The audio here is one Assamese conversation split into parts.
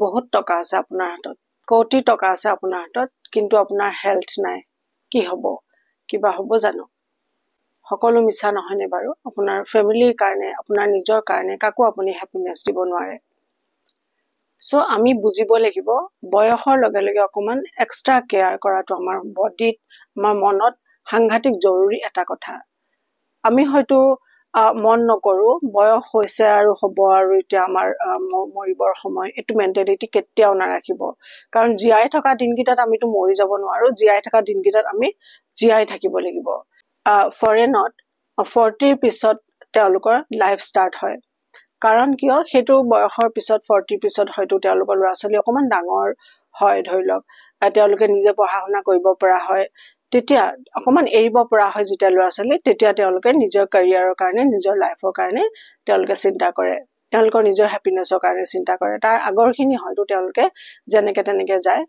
বহুত টকা আছে আপোনাৰ হাতত, কোটি টকা আছে আপোনাৰ হাতত, কিন্তু আপোনাৰ হেল্থ নাই, কি হ'ব? কিবা হ'ব জানো? সকলো মিছা নহয়নে বাৰু? আপোনাৰ ফেমিলিৰ কাৰণে, আপোনাৰ নিজৰ কাৰণে কাকো আপুনি হেপিনেছ দিব নোৱাৰে। চ' আমি বুজিব লাগিব বয়সৰ লগে লগে অকমান এক্সট্ৰা কেয়াৰ কৰাটো আমাৰ বডিত, আমাৰ মনত সাংঘাতিক জৰুৰী এটা কথা। আমি হয়তো মন নকৰো, বয়স হৈছে আৰু হ'ব আৰু এতিয়া আমাৰ মৰিবৰ সময়, এইটো মেণ্টেলিটি কেতিয়াও নাৰাখিব। কাৰণ জীয়াই থকা দিনকেইটাত আমিতো মৰি যাব নোৱাৰো, জীয়াই থকা দিনকেইটাত আমি জীয়াই থাকিব লাগিব। ফৰেনত 40ৰ পিছত তেওঁলোকৰ লাইফ ষ্টাৰ্ট হয়। কাৰণ কিয়? সেইটো বয়সৰ পিছত 40ৰ পিছত হয়তো তেওঁলোকৰ ল'ৰা ছোৱালী অকমান ডাঙৰ হয়, ধৰি লওক তেওঁলোকে নিজে পঢ়া শুনা কৰিব পৰা হয়, তেতিয়া অকমান এৰিব পৰা হয় যেতিয়া ল'ৰা ছোৱালী, তেতিয়া তেওঁলোকে নিজৰ কেৰিয়াৰৰ কাৰণে, নিজৰ লাইফৰ কাৰণে তেওঁলোকে চিন্তা কৰে, তেওঁলোকৰ নিজৰ হেপিনেছৰ কাৰণে চিন্তা কৰে। তাৰ আগৰখিনি হয়তো তেওঁলোকে যেনেকে তেনেকে যায়,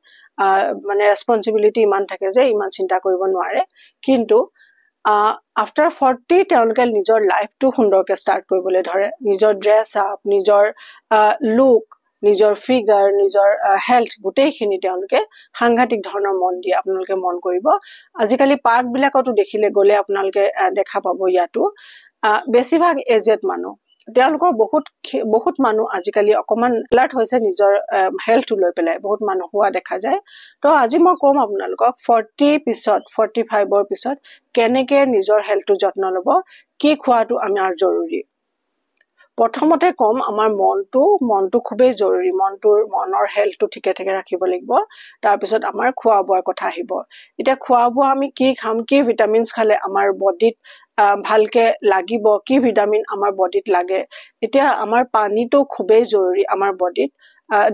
মানে ৰেছপনচিবিলিটি ইমান থাকে যে ইমান চিন্তা কৰিব নোৱাৰে। কিন্তু আফটাৰ 40 তেওঁলোকে নিজৰ লাইফটো সুন্দৰকে ষ্টাৰ্ট কৰিবলৈ ধৰে, নিজৰ ড্ৰেছ আপ, নিজৰ লুক, নিজৰ ফিগাৰ, নিজৰ হেল্থ, গোটেইখিনি তেওঁলোকে সাংঘাতিক ধৰণৰ মন দিয়ে। আপোনালোকে মন কৰিব, আজিকালি পাৰ্ক বিলাকতো দেখিলে গ'লে আপোনালোকে দেখা পাব, ইয়াতো বেছিভাগ এজেড মানুহ, তেওঁলোকৰ বহুত মানুহ আজিকালি অকমান এলাৰ্ট হৈছে নিজৰ হেল্থটো লৈ পেলাই, বহুত মানুহ হোৱা দেখা যায়। তো আজি মই ক'ম আপোনালোকক 40 পিছত, 45ৰ পিছত কেনেকে নিজৰ হেল্থটো যত্ন ল'ব, কি খোৱাটো আমাৰ জৰুৰী। প্ৰথমতে ক'ম, আমাৰ মনটো খুবেই জৰুৰী, মনৰ হেল্থটো ঠিকে ঠিকে ৰাখিব লাগিব। তাৰপিছত আমাৰ খোৱা বোৱাৰ কথা আহিব। এতিয়া খোৱা বোৱা আমি কি খাম, কি ভিটামিনছ খালে আমাৰ বডিত ভালকে লাগিব, কি ভিটামিন আমাৰ বডিত লাগে। এতিয়া আমাৰ পানীটো খুবেই জৰুৰী আমাৰ বডিত।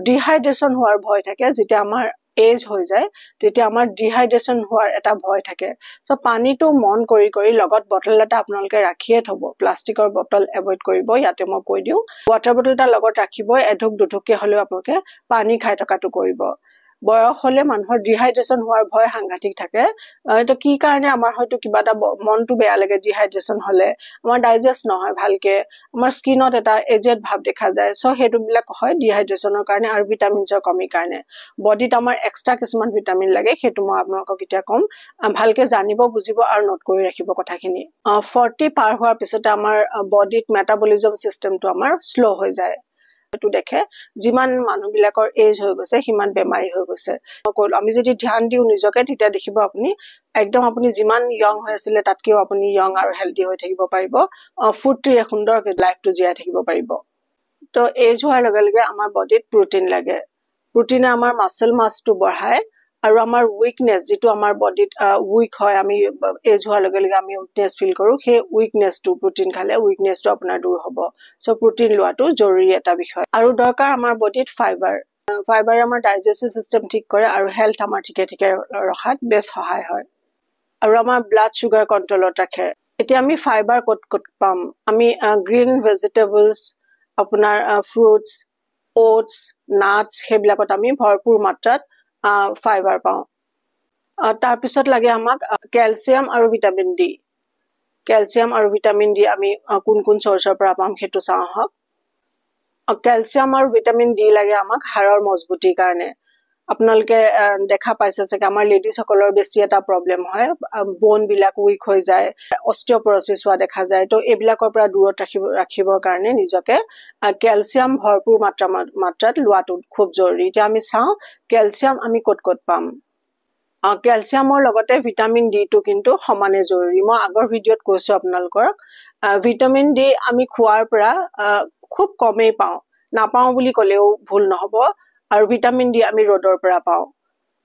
ডিহাইড্ৰেশ্যন হোৱাৰ ভয় থাকে, যেতিয়া আমাৰ এজ হৈ যায় তেতিয়া আমাৰ ডিহাইড্ৰেশ্যন হোৱাৰ এটা ভয় থাকে। চ' পানীটো মন কৰি কৰি লগত বটল এটা আপোনালোকে ৰাখিয়ে থব, প্লাষ্টিকৰ বটল এভইড কৰিব, ইয়াতে মই কৈ দিওঁ। ৱাটাৰ বটল এটা লগত ৰাখিবই, এঢোক দুঢোককে হলেও আপোনালোকে পানী খাই থকাটো কৰিব। বয়স হলে মানুহৰ ডিহাইড্ৰেশ্যন হোৱাৰ ভয় সাংঘাতিক থাকে। এইটো কি কাৰণে? আমাৰ হয়তো কিবা এটা মনটো বেয়া লাগে ডিহাইড্ৰেশ্যন হলে, আমাৰ ডাইজেষ্ট নহয় ভালকে, আমাৰ স্কিনত এটা এজেড ভাৱ দেখা যায়। চ' সেইটো বিলাক হয় ডিহাইড্ৰেশ্যনৰ কাৰণে আৰু ভিটামিনছৰ কমিৰ কাৰণে। বডিত আমাৰ এক্সট্ৰা কিছুমান ভিটামিন লাগে, সেইটো মই আপোনালোকক এতিয়া ক'ম, ভালকে জানিব, বুজিব আৰু নোট কৰি ৰাখিব কথাখিনি। 40 পাৰ হোৱাৰ পিছতে আমাৰ বডিত মেটাবলিজম চিষ্টেমটো আমাৰ শ্ল' হৈ যায়। এইটো দেখে যিমান মানুহ বিলাকৰ এজ হৈ গৈছে সিমান বেমাৰী হৈ গৈছে। আমি যদি ধ্যান দিওঁ নিজকে, তেতিয়া দেখিব আপুনি একদম আপুনি যিমান য়ং হৈ আছিলে তাতকেও আপুনি য়ং আৰু হেল্ডি হৈ থাকিব পাৰিব, ফুৰ্তিৰে সুন্দৰকে লাইফটো জীয়াই থাকিব পাৰিব। তো এজ হোৱাৰ লগে লগে আমাৰ বডিত প্ৰটিন লাগে। প্ৰটিনে আমাৰ মাছল মাছটো বঢ়ায় আৰু আমাৰ উইকনেছ, যিটো আমাৰ বডিত উইক হয়, আমি এজ হোৱাৰ লগে লগে আমি উইকনেছ ফিল কৰো, সেই উইকনেছটো প্ৰটিন খালে উইকনেছটো আপোনাৰ দূৰ হ'ব। চ' প্ৰটিন লোৱাটো জৰুৰী এটা বিষয়। আৰু দৰকাৰ আমাৰ বডিত ফাইবাৰে আমাৰ ডাইজেষ্টিভ চিষ্টেম ঠিক কৰে আৰু হেল্থ আমাৰ ঠিকে ঠিকে ৰখাত বেছ সহায় হয়। আৰু আমাৰ ব্লাড চুগাৰ কণ্ট্ৰলত ৰাখে। এতিয়া আমি ফাইবাৰ ক'ত পাম? আমি গ্ৰীণ ভেজিটেবলছ, আপোনাৰ ফ্ৰুটছ, ওটছ, নাটছ, সেইবিলাকত আমি ভৰপূৰ মাত্ৰাত ফাইবাৰ পাওঁ। তাৰপিছত লাগে আমাক কেলছিয়াম আৰু ভিটামিন ডি। কেলছিয়াম আৰু ভিটামিন ডি আমি কোন কোন চ'ৰ্চৰ পৰা পাম সেইটো চাওঁ আহক। কেলছিয়াম আৰু ভিটামিন ডি লাগে আমাক হাড়ৰ মজবুতিৰ কাৰণে। আপোনালোকে দেখা পাইছে চাগে আমাৰ লেডিজসকলৰ বেছি এটা প্ৰব্লেম হয়, বোন বিলাক উইক হৈ যায়, অস্টিঅপৰচিছ হোৱা দেখা যায়। তো এইবিলাকৰ পৰা দূৰত ৰাখিবৰ কাৰণে নিজকে কেলছিয়াম ভৰপূৰ মাত্ৰাত লোৱাটো খুব জৰুৰী। এতিয়া আমি চাওঁ কেলছিয়াম আমি ক'ত পাম। কেলছিয়ামৰ লগতে ভিটামিন ডিটো কিন্তু সমানে জৰুৰী। মই আগৰ ভিডিঅ'ত কৈছো আপোনালোকক, ভিটামিন ডি আমি খোৱাৰ পৰা খুব কমেই পাওঁ, নাপাওঁ বুলি ক'লেও ভুল নহব। আৰু ভিটামিন ডি আমি ৰ'দৰ পৰা পাওঁ।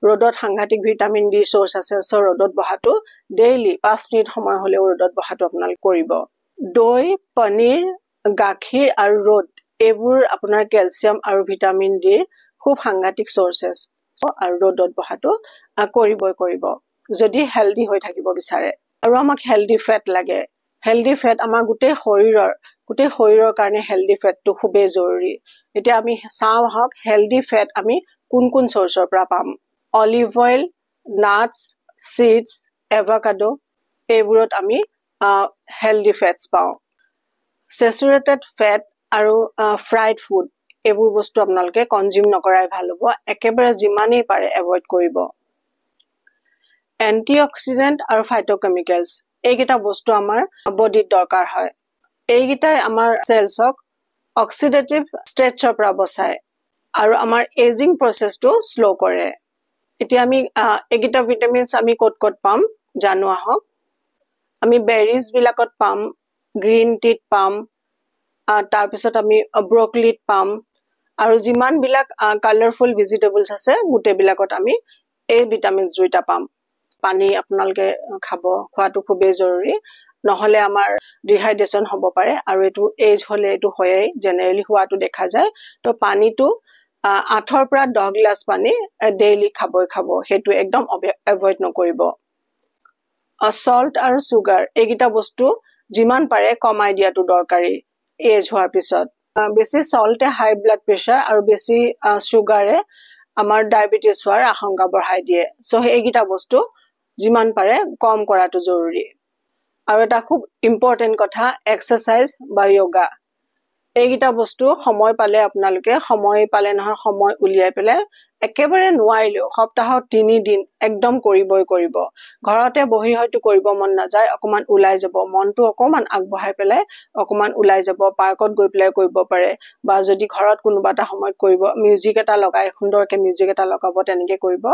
ৰ'দত সাংঘাতিক ভিটামিন ডি চ'ৰ্চ আছে। চ' ৰ'দত বহাটো ডেইলি 5 মিনিট সময় হলেও ৰ'দত বহাটো আপোনালোকে কৰিব। দৈ, পনীৰ, গাখীৰ আৰু ৰ'দ, এইবোৰ আপোনাৰ কেলছিয়াম আৰু ভিটামিন ডিৰ খুব সাংঘাতিক চ'ৰ্চেছ। আৰু ৰ'দত বহাটো কৰিব যদি হেল্ডি হৈ থাকিব বিচাৰে। আৰু আমাক হেল্ডি ফেট লাগে। হেল্ডি ফেট আমাৰ গোটেই শৰীৰৰ কাৰণে হেল্ডি ফেটটো খুবেই জৰুৰী। এতিয়া আমি চাওঁ আহক হেল্ডি ফেট আমি কোন কোন চ'ৰ্চৰ পৰা পাম। Olive oil, nuts, seeds, avocado, এইবোৰত আমি হেল্ডি ফেটছ পাওঁ। চেচুৰেটেড ফেট আৰু ফ্ৰাইড ফুড, এইবোৰ বস্তু আপোনালোকে কনজিউম নকৰাই ভাল হ'ব একেবাৰে যিমানেই পাৰে এভয়েড কৰিব এন্টিঅক্সিডেন্ট আৰু ফাইটোকেমিকেলছ এইকেইটা বস্তু আমাৰ বডিত দৰকাৰ হয় এইকেইটাই আমাৰ সেলছক অক্সিডেটিভ ষ্ট্ৰেচৰ পৰা বচায় আৰু আমাৰ এজিং প্ৰসেসটো স্লো কৰে এতিয়া আমি এইকেইটা ভিটামিনছ আমি ক'ত পাম জানো আহক আমি বেৰিজ বিলাকত পাম গ্ৰীন টিত পাম তাৰ পিছত আমি ব্ৰকলিত পাম আৰু যিমান বিলাক কালাৰফুল ভেজিটেবলছ আছে গুটে বিলাকত আমি এই ভিটামিনছ দুইটা পাম পানী আপোনালোকে খাব খোৱাটো খুবেই জৰুৰী নহলে আমাৰ ডিহাইড্ৰেচন হ'ব পাৰে আৰু এটো এজ হলে এটো হয়ই জেনাৰেলি হোৱাটো দেখা যায় তো পানীটো 8 পৰা 10 গ্লাস পানী ডেইলি খাব হেতু একদম এভয়েড নকৰিব সল্ট আৰু সুগাৰ এইগিটা বস্তু যিমান পাৰে কমাই দিয়াটো দৰকাৰী এজ হোৱাৰ পিছত বেছি সল্টে হাই ব্লাড প্ৰেছাৰ আৰু বেছি সুগাৰে আমাৰ ডায়াবেটিস হোৱাৰ আশংকা বঢ়াই দিয়ে সো এইগিটা বস্তু যিমান পাৰে কম কৰাটো জৰুৰী আৰু এটা খুব ইম্পৰ্টেন্ট কথা এক্সাৰসাইজ বা যোগা এইগিটা বস্তু সময় পালে আপোনালোকে সময় পালে নহয় সময় উলিয়াই পেলে একেবাৰে নোৱাৰিলেও সপ্তাহত 3 দিন একদম কৰিবই কৰিব ঘৰতে বহি হয়তো কৰিব মন নাযায় অকমান উলাই যাব মনটো অকমান আগবঢ়াই পেলে অকমান উলাই যাব পাৰ্কত গৈ পেলে কৰিব পাৰে বা যদি ঘৰত কোনোবাটা সময় কৰিব মিউজিক এটা লগাই সুন্দৰকে মিউজিক এটা লগাব তেনেকে কৰিব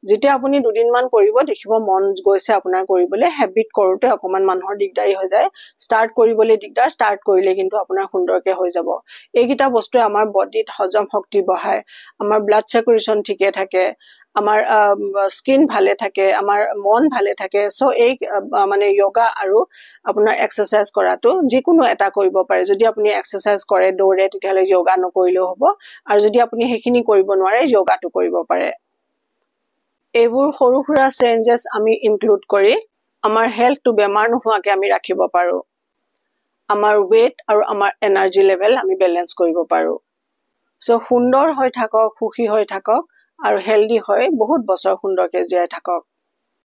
যেতিয়া আপুনি দুদিন মান কৰিব দেখিব মন গৈছে আপোনাৰ কৰিবলৈ হেবিট কৰোতে অকমান মানুহৰ দিগদাৰি হৈ যায় স্টাৰ্ট কৰিবলৈ দিগদাৰ স্টাৰ্ট কৰিলে কিন্তু আপোনাৰ সুন্দৰকে হৈ যাব এইগিটা বস্তু আমাৰ বডিত হজম শক্তি বঢ়ায় আমাৰ ব্লাড সাৰ্কুলেশন ঠিকে থাকে আমাৰ স্কিন ভালে থাকে আমাৰ মন ভালে থাকে সো এই মানে যোগা আৰু আপোনাৰ এক্সাৰসাইজ কৰাটো যিকোনো এটা কৰিব পাৰে যদি আপুনি এক্সাৰসাইজ কৰে দৌৰে তেতিয়ালে যোগা নকৰিলেও হ'ব আৰু যদি আপুনি হেখিনি কৰিব নোৱাৰে যোগাটো কৰিব পাৰে এইবোৰ সৰু খুৰা চেঞ্জেস আমি ইনক্লুড কৰি আমাৰ হেলথটো বেমাৰ নোহোৱাকে আমি ৰাখিব পাৰো আমাৰ weight আৰু আমাৰ এনাৰ্জি লেভেল আমি বেলেন্স কৰিব পাৰো সো সুন্দৰ হৈ থাকক সুখী হৈ থাকক আৰু হেলদি হৈ বহুত বছৰ সুন্দৰকে জীয়াই থাকক